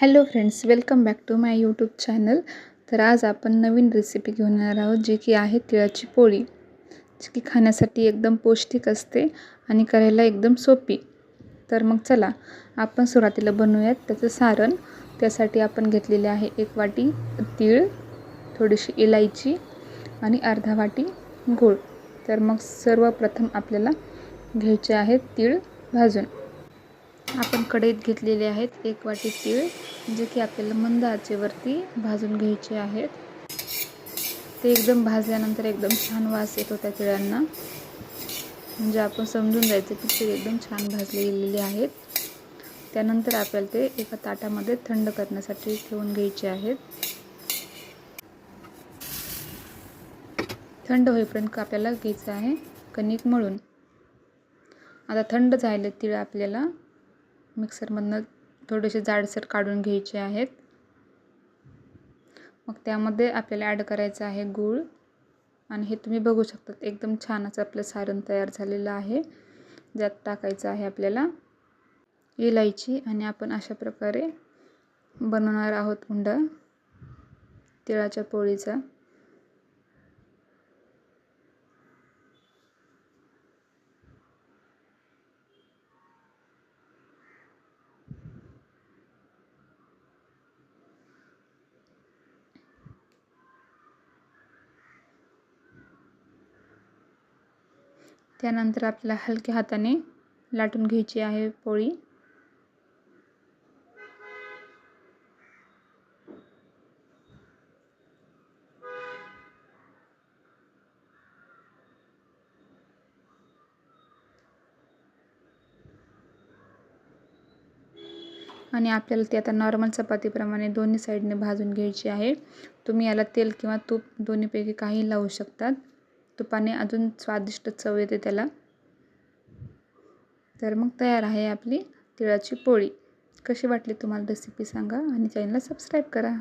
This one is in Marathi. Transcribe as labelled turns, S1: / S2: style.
S1: Hello friends, welcome back to my YouTube channel. तर आज आपण नवीन रेसिपी घेऊन येणार आहोत, जी की आहे तिळाची पोळी, जी की खाण्यासाठी एकदम पौष्टिक असते आणि करायला एकदम सोपी. तर मग चला आपण सुरुवातीला बनवूयात त्याचं सारण. त्यासाठी आपण घेतलेले आहे 1 वाटी तीळ, थोडीशी इलायची आणि अर्धा वाटी गूळ. तर मग सर्वप्रथम आपल्याला घ्यायचे आहेत तीळ भाजून. आपण कढईत घेतलेले आहेत 1 वाटी तीळ, जे की आपल्याला मंद आचेवरती भाजून घ्यायचे आहेत. ते एकदम भाजल्यानंतर एकदम छान वास येतो त्या तिळांना, म्हणजे आपण समजून जायचं की तीळ एकदम छान भाजले गेलेले आहेत. त्यानंतर आपल्याला ते एका ताटामध्ये थंड करण्यासाठी ठेवून घ्यायचे आहेत. थंड होईपर्यंत आपल्याला घ्यायचं आहे कणिक मळून. आता थंड झाले तीळ आपल्याला मिक्सरमधनं थोडेसे जाडसर काढून घ्यायचे आहेत. मग त्यामध्ये आपल्याला ॲड करायचं आहे गूळ, आणि हे तुम्ही बघू शकता एकदम छान असं आपलं सारण तयार झालेलं आहे. ज्यात टाकायचं आहे आपल्याला इलायची, आणि आपण अशा प्रकारे बनवणार आहोत उंडा तिळाच्या पोळीचा. त्यानंतर आपल्याला हलक्या हाताने लाटून घ्यायची आहे पोळी. आणि आपल्याला ते आता नॉर्मल चपातीप्रमाणे दोन्ही साईडने भाजून घ्यायची आहे. तुम्ही याला तेल किंवा तूप दोन्हीपैकी काही लावू शकतात. तुपाने अजून स्वादिष्ट चव येते त्याला. तर मग तयार आहे आपली तिळाची पोळी. कशी वाटली तुम्हाला रेसिपी सांगा, आणि चॅनलला सबस्क्राईब करा.